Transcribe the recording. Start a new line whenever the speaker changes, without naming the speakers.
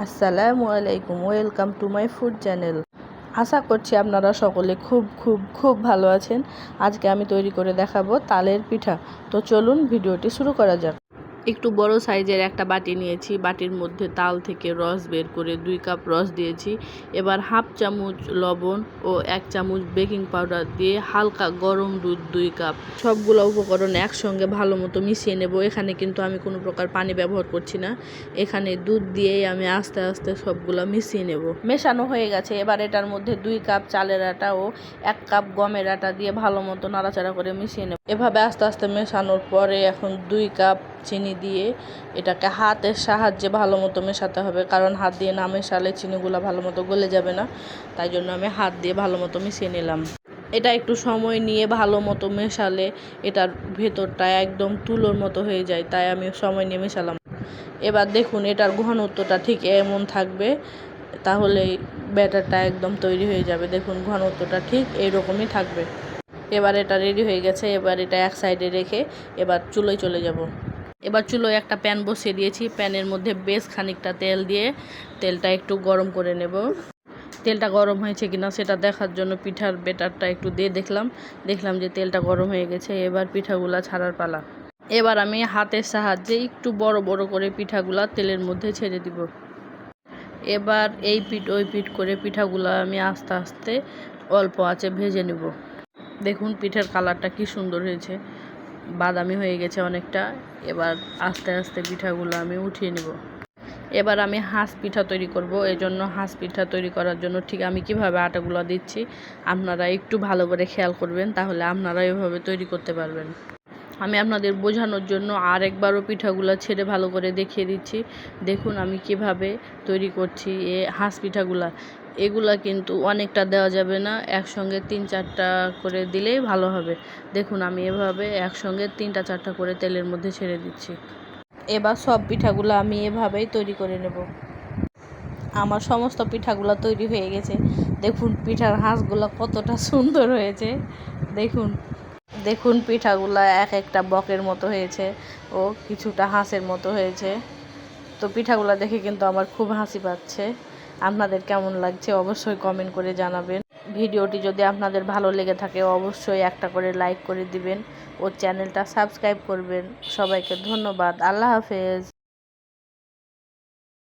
আসসালামু আলাইকুম, welcome to my food channel. আশা করছি আপনারা সকলে খুব খুব খুব ভালো আছেন। আজকে আমি তৈরি করে দেখাবো তালের পিঠা। তো চলুন ভিডিওটি শুরু করা যাক। একটু বড় সাইজের একটা বাটি নিয়েছি, বাটির মধ্যে তাল থেকে রস বের করে 2 কাপ রস দিয়েছি। এবার হাফ চামচ লবণ ও 1 চামচ বেকিং পাউডার দিয়ে হালকা গরম দুধ 2 কাপ, সবগুলো উপকরণ একসঙ্গে ভালো মতো মিশিয়ে নেব। এখানে কিন্তু আমি কোনো প্রকার পানি ব্যবহার করছি না, এখানে দুধ দিয়েই আমি আস্তে আস্তে সবগুলো মিশিয়ে নেব। মেশানো হয়ে গেছে। এবার এটার মধ্যে 2 কাপ চালের আটা ও 1 কাপ গমের আটা দিয়ে ভালো মতো নাড়াচাড়া করে মিশিয়ে নেব। এভাবে আস্তে আস্তে মেশানোর পরে এখন 2 কাপ চিনি দিয়ে এটাকে হাতের সাহায্যে ভালো মতো মেশাতে হবে, কারণ হাত দিয়ে না মেশালে চিনিগুলো ভালো মতো গলে যাবে না। তাই জন্য আমি হাত দিয়ে ভালো মতো মিশিয়ে নিলাম। এটা একটু সময় নিয়ে ভালো মতো মেশালে এটার ভেতরটা একদম তুলোর মতো হয়ে যায়, তাই আমি সময় নিয়ে মেশালাম। এবার দেখুন এটার ঘনত্বটা ঠিক এমন থাকবে, তাহলেই ব্যাটারটা একদম তৈরি হয়ে যাবে। দেখুন ঘনত্বটা ঠিক এইরকমই থাকবে। এবার এটা রেডি হয়ে গেছে। এবার এটা এক সাইডে রেখে এবার চুলোয় চলে যাব। এবার চুলোয় একটা প্যান বসিয়ে দিয়েছি। প্যানের মধ্যে বেশ খানিকটা তেল দিয়ে তেলটা একটু গরম করে নেব। তেলটা গরম হয়েছে কিনা সেটা দেখার জন্য পিঠার ব্যাটারটা একটু দিয়ে দেখলাম যে তেলটা গরম হয়ে গেছে। এবার পিঠাগুলা ছাড়ার পালা। এবার আমি হাতের সাহায্যে একটু বড় বড় করে পিঠাগুলা তেলের মধ্যে ছেড়ে দিব। এবার এই পিঠ ওই পিঠ করে পিঠাগুলা আমি আস্তে আস্তে অল্প আঁচে ভেজে নেব। দেখুন পিঠার কালারটা কি সুন্দর হয়েছে, বাদামি হয়ে গেছে অনেকটা। এবার আস্তে আস্তে পিঠাগুলো আমি উঠিয়ে নেব। এবার আমি হাঁস পিঠা তৈরি করব। এজন্য হাঁস পিঠা তৈরি করার জন্য ঠিক আমি কিভাবে আটাগুলো দিচ্ছি আপনারা একটু ভালো করে খেয়াল করবেন, তাহলে আপনারা এভাবে তৈরি করতে পারবেন। আমি আপনাদের বোঝানোর জন্য আরেকবারও পিঠাগুলো ছেড়ে ভালো করে দেখিয়ে দিচ্ছি। দেখুন আমি কিভাবে তৈরি করছি হাঁস পিঠাগুলা। এগুলা কিন্তু অনেকটা দেওয়া যাবে না, একসঙ্গে 3-4টা করে দিলেই ভালো হবে। দেখুন আমি এভাবে একসঙ্গে 3-4টা করে তেলের মধ্যে ছেড়ে দিচ্ছি। এবার সব পিঠাগুলো আমি এভাবেই তৈরি করে নেব। আমার সমস্ত পিঠাগুলো তৈরি হয়ে গেছে। দেখুন পিঠার হাঁসগুলো কতটা সুন্দর হয়েছে। দেখুন পিঠাগুলো এক একটা বকের মতো হয়েছে ও কিছুটা হাঁসের মতো হয়েছে। তো পিঠাগুলো দেখে কিন্তু আমার খুব হাসি পাচ্ছে। আপনাদের কেমন লাগছে অবশ্যই কমেন্ট করে জানাবেন। ভিডিওটি যদি আপনাদের ভালো লেগে থাকে অবশ্যই একটা করে লাইক করে দিবেন ও চ্যানেলটা সাবস্ক্রাইব করবেন। সবাইকে ধন্যবাদ। আল্লাহ হাফেজ।